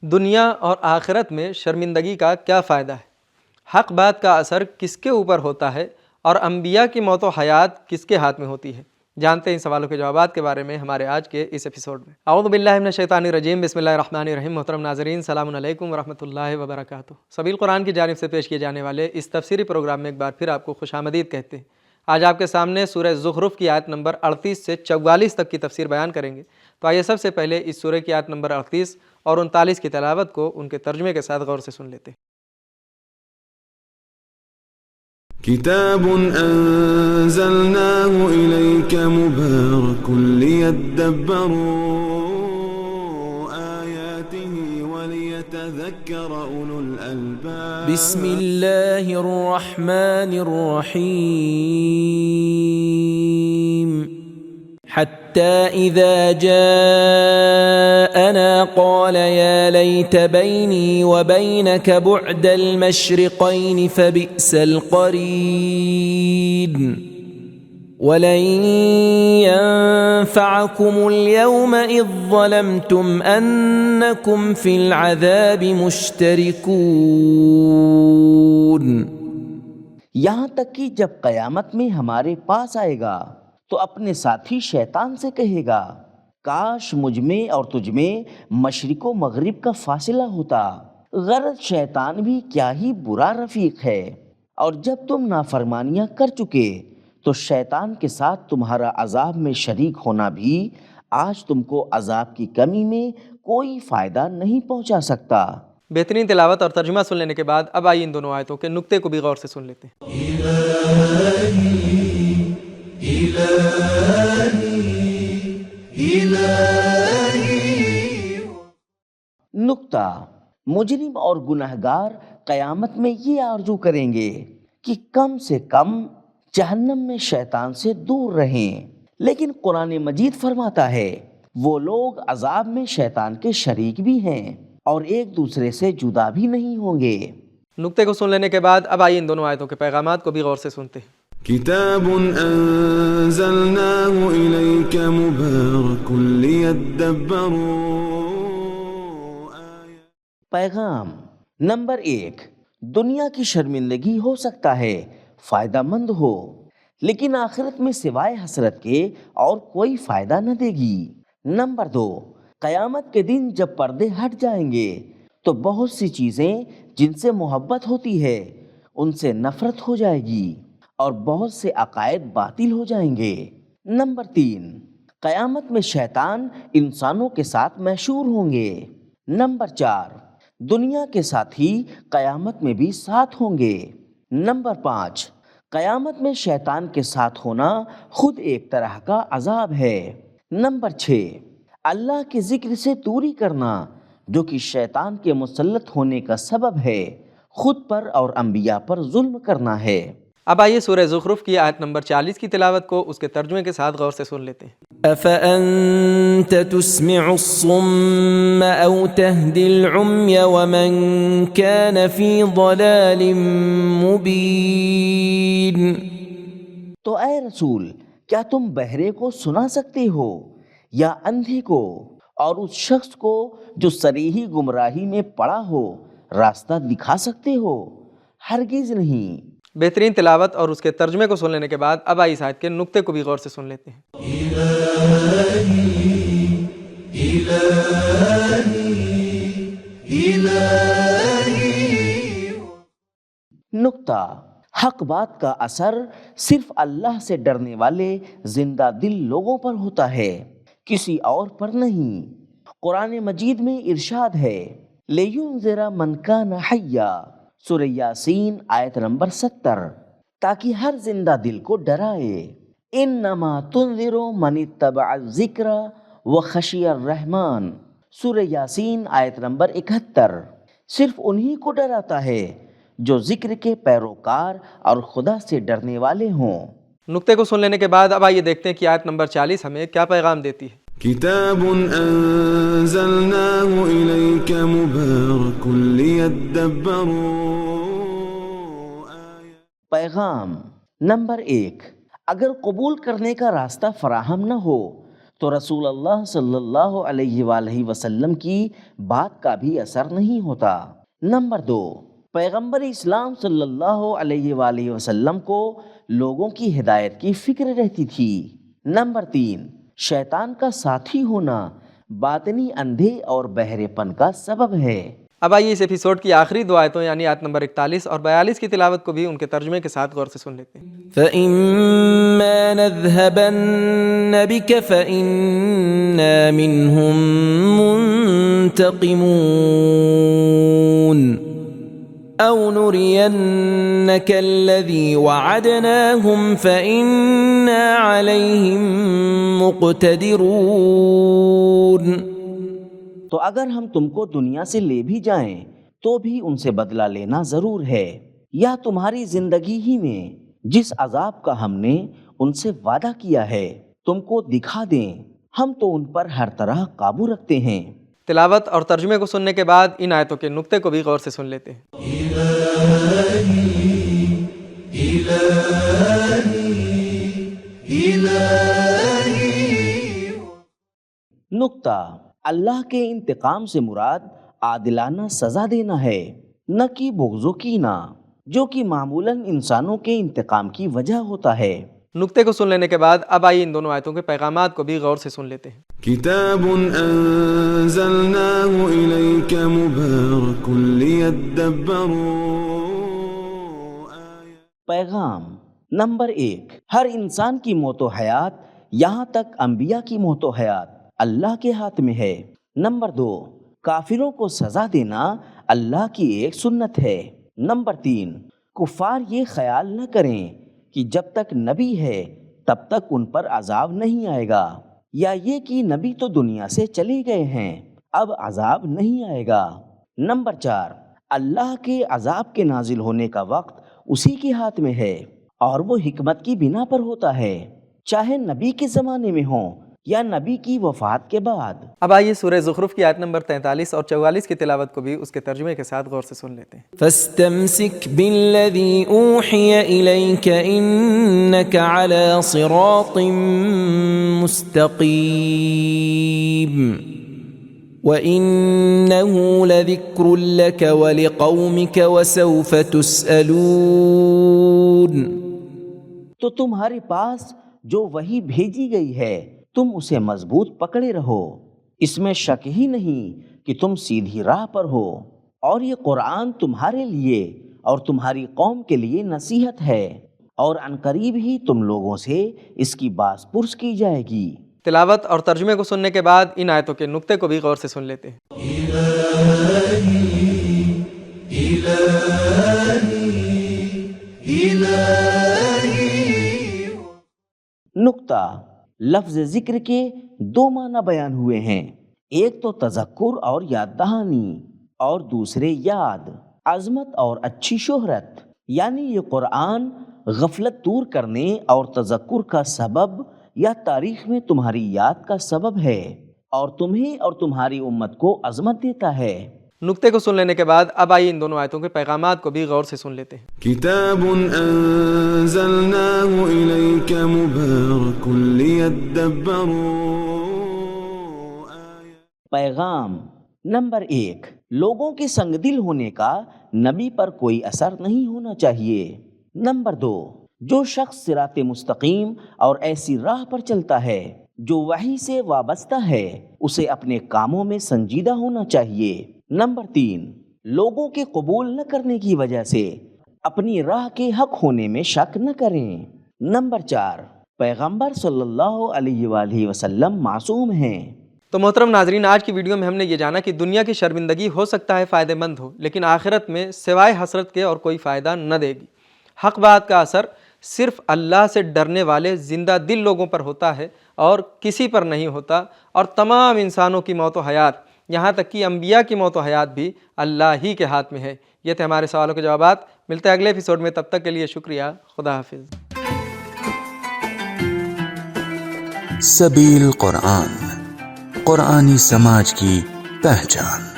دنیا اور آخرت میں شرمندگی کا کیا فائدہ ہے؟ حق بات کا اثر کس کے اوپر ہوتا ہے اور انبیاء کی موت و حیات کس کے ہاتھ میں ہوتی ہے؟ جانتے ہیں ان سوالوں کے جوابات کے بارے میں ہمارے آج کے اس ایپیسوڈ میں۔ اعوذ باللہ من الشیطان الرجیم، بسم اللہ الرحمن الرحیم۔ محترم ناظرین، السلام علیکم ورحمۃ اللہ وبرکاتہ۔ سبیل قرآن کی جانب سے پیش کیے جانے والے اس تفسیری پروگرام میں ایک بار پھر آپ کو خوش آمدید کہتے ہیں۔ آج آپ کے سامنے سورہ زخرف کی آیت نمبر 38 سے 44 تک کی تفسیر بیان کریں گے۔ تو آئیے سب سے پہلے اس سورہ کی آیت نمبر 38 اور 39 کی تلاوت کو ان کے ترجمے کے ساتھ غور سے سن لیتے ہیں۔ کتاب انزلناه الیک مبارک لیدبروا آیاته ولیتذکر اولو الالباب۔ بسم اللہ الرحمن الرحیم۔ حتى إذا جاءنا قال يا ليت بيني وبينك بعد المشرقين فبئس القرين ولن ينفعكم اليوم إذ ظلمتم أنكم في العذاب مشتركون۔ یہاں تک کہ جب قیامت میں ہمارے پاس آئے گا تو اپنے ساتھی شیطان سے کہے گا، کاش مجھ میں اور تجھ میں مشرق و مغرب کا فاصلہ ہوتا۔ غرض شیطان بھی کیا ہی برا رفیق ہے، اور جب تم نافرمانیاں کر چکے تو شیطان کے ساتھ تمہارا عذاب میں شریک ہونا بھی آج تم کو عذاب کی کمی میں کوئی فائدہ نہیں پہنچا سکتا۔ بہترین تلاوت اور ترجمہ سن لینے کے بعد اب آئیے ان دونوں آیتوں کے نقطے کو بھی غور سے سن لیتے ہیں۔ نقطہ: مجرم اور گنہگار قیامت میں یہ آرزو کریں گے کہ کم سے کم جہنم میں شیطان سے دور رہیں، لیکن قرآن مجید فرماتا ہے وہ لوگ عذاب میں شیطان کے شریک بھی ہیں اور ایک دوسرے سے جدا بھی نہیں ہوں گے۔ نقطے کو سن لینے کے بعد اب آئیے ان دونوں آیتوں کے پیغامات کو بھی غور سے سنتے ہیں۔ کتاب انزلناه الیک مبارک لیدبروا۔ پیغام نمبر 1، دنیا کی شرمندگی ہو سکتا ہے فائدہ مند ہو، لیکن آخرت میں سوائے حسرت کے اور کوئی فائدہ نہ دے گی۔ نمبر 2، قیامت کے دن جب پردے ہٹ جائیں گے تو بہت سی چیزیں جن سے محبت ہوتی ہے ان سے نفرت ہو جائے گی اور بہت سے عقائد باطل ہو جائیں گے۔ نمبر 3، قیامت میں شیطان انسانوں کے ساتھ محشور ہوں گے۔ نمبر 4، دنیا کے ساتھی قیامت میں بھی ساتھ ہوں گے۔ نمبر 5، قیامت میں شیطان کے ساتھ ہونا خود ایک طرح کا عذاب ہے۔ نمبر 6، اللہ کے ذکر سے دوری کرنا جو کہ شیطان کے مسلط ہونے کا سبب ہے، خود پر اور انبیاء پر ظلم کرنا ہے۔ اب آئیے سورہ زخرف کی آیت نمبر 40 کی تلاوت کو اس کے ترجمے کے ساتھ غور سے سن لیتے ہیں۔ أَفَأَنْتَ تُسْمِعُ الصُّمَّ أَوْ تَهْدِي الْعُمْيَ وَمَنْ كَانَ فِي ضَلَالٍ مُبِينٍ۔ تو اے رسول، کیا تم بہرے کو سنا سکتے ہو یا اندھے کو اور اس شخص کو جو صریحی گمراہی میں پڑا ہو راستہ دکھا سکتے ہو؟ ہرگز نہیں۔ بہترین تلاوت اور اس کے ترجمے کو سن لینے کے بعد اب آئیے اس آیت کے نقطے کو بھی غور سے سن لیتے ہیں۔ نقطہ: حق بات کا اثر صرف اللہ سے ڈرنے والے زندہ دل لوگوں پر ہوتا ہے، کسی اور پر نہیں۔ قرآن مجید میں ارشاد ہے لِيُنذِرَ مَنْ كَانَ حَيًّا، سورہ یاسین آیت نمبر 70، تاکہ ہر زندہ دل کو ڈرائے۔ انما تنذر من اتبع الذکر وخشی الرحمن، سورہ یاسین آیت نمبر 71، صرف انہی کو ڈراتا ہے جو ذکر کے پیروکار اور خدا سے ڈرنے والے ہوں۔ نقطے کو سن لینے کے بعد اب آئیے دیکھتے ہیں کہ آیت نمبر 40 ہمیں کیا پیغام دیتی ہے۔ کتاب انزلناه الیک مبارک لیدبروا۔ پیغام نمبر 1، اگر قبول کرنے کا راستہ فراہم نہ ہو تو رسول اللہ صلی اللہ علیہ وآلہ وسلم کی بات کا بھی اثر نہیں ہوتا۔ نمبر 2، پیغمبر اسلام صلی اللہ علیہ وآلہ وسلم کو لوگوں کی ہدایت کی فکر رہتی تھی۔ نمبر 3، شیطان کا ساتھی ہونا باطنی اندھے اور بہرے پن کا سبب ہے۔ اب آئیے اس ایپیسوڈ کی آخری دو آیتوں یعنی آیت نمبر 41 اور 42 کی تلاوت کو بھی ان کے ترجمے کے ساتھ غور سے سن لیتے ہیں۔ فَإِمَّا نَذْهَبَنَّ بِكَ فَإِنَّا مِنْهُمْ مُنْتَقِمُونَ أَوْ نُرِيَنَّكَ الَّذِي وَعَدْنَاهُمْ فَإِنَّا عَلَيْهِمْ مُقْتَدِرُونَ۔ تو اگر ہم تم کو دنیا سے لے بھی جائیں تو بھی ان سے بدلہ لینا ضرور ہے، یا تمہاری زندگی ہی میں جس عذاب کا ہم نے ان سے وعدہ کیا ہے تم کو دکھا دیں، ہم تو ان پر ہر طرح قابو رکھتے ہیں۔ تلاوت اور ترجمے کو سننے کے بعد ان آیتوں کے نقطے کو بھی غور سے سن لیتے ہیں۔ نقطہ، اللہ کے انتقام سے مراد عادلانہ سزا دینا ہے، نہ کہ بغض و کینہ، جو کہ معمولاً انسانوں کے انتقام کی وجہ ہوتا ہے۔ نقطے کو سن لینے کے بعد اب آئیے ان دونوں آیتوں کے پیغامات کو بھی غور سے سن لیتے ہیں۔ كتاب أنزلناه إليك مبارك ليدبروا پیغام نمبر 1، ہر انسان کی موت و حیات، یہاں تک انبیاء کی موت و حیات، اللہ کے ہاتھ میں ہے۔ نمبر 2، کافروں کو سزا دینا اللہ کی ایک سنت ہے۔ نمبر 3، کفار یہ خیال نہ کریں کہ جب تک نبی ہے تب تک ان پر عذاب نہیں آئے گا، یا یہ کہ نبی تو دنیا سے چلے گئے ہیں اب عذاب نہیں آئے گا۔ نمبر 4، اللہ کے عذاب کے نازل ہونے کا وقت اسی کے ہاتھ میں ہے اور وہ حکمت کی بنا پر ہوتا ہے، چاہے نبی کے زمانے میں ہوں یا نبی کی وفات کے بعد۔ اب آئیے سورہ زخرف کی آیت نمبر 43 اور 44 کی تلاوت کو بھی اس کے ترجمے کے ساتھ غور سے سن لیتے ہیں۔ فاستمسك بالذي أوحي إليك إنك على صراط مستقيم وإنه لذكر لك ولقومك وسوف تسألون۔ تو تمہارے پاس جو وحی بھیجی گئی ہے تم اسے مضبوط پکڑے رہو، اس میں شک ہی نہیں کہ تم سیدھی راہ پر ہو، اور یہ قرآن تمہارے لیے اور تمہاری قوم کے لیے نصیحت ہے، اور عنقریب ہی تم لوگوں سے اس کی باز پرس کی جائے گی۔ تلاوت اور ترجمے کو سننے کے بعد ان آیتوں کے نقطے کو بھی غور سے سن لیتے ہیں۔ نقطہ، لفظ ذکر کے 2 معنی بیان ہوئے ہیں، ایک تو تذکر اور یاد دہانی، اور دوسرے یاد، عظمت اور اچھی شہرت، یعنی یہ قرآن غفلت دور کرنے اور تذکر کا سبب یا تاریخ میں تمہاری یاد کا سبب ہے، اور تمہیں اور تمہاری امت کو عظمت دیتا ہے۔ نقطے کو سن لینے کے بعد اب آئیے ان دونوں آیتوں کے پیغامات کو بھی غور سے سن لیتے ہیں۔ كتاب أنزلناه إليك مبارك ليدبروا پیغام نمبر 1، لوگوں کے سنگ دل ہونے کا نبی پر کوئی اثر نہیں ہونا چاہیے۔ نمبر 2، جو شخص صراط مستقیم اور ایسی راہ پر چلتا ہے جو وحی سے وابستہ ہے اسے اپنے کاموں میں سنجیدہ ہونا چاہیے۔ نمبر 3، لوگوں کے قبول نہ کرنے کی وجہ سے اپنی راہ کے حق ہونے میں شک نہ کریں۔ نمبر 4، پیغمبر صلی اللہ علیہ وآلہ وسلم معصوم ہیں۔ تو محترم ناظرین، آج کی ویڈیو میں ہم نے یہ جانا کہ دنیا کی شرمندگی ہو سکتا ہے فائدہ مند ہو، لیکن آخرت میں سوائے حسرت کے اور کوئی فائدہ نہ دے گی۔ حق بات کا اثر صرف اللہ سے ڈرنے والے زندہ دل لوگوں پر ہوتا ہے اور کسی پر نہیں ہوتا، اور تمام انسانوں کی موت و حیات، یہاں تک کہ انبیاء کی موت و حیات بھی اللہ ہی کے ہاتھ میں ہے۔ یہ تھے ہمارے سوالوں کے جوابات۔ ملتے ہیں اگلے ایپیسوڈ میں، تب تک کے لیے شکریہ، خدا حافظ۔ سبیل قرآن، قرآنی سماج کی پہچان۔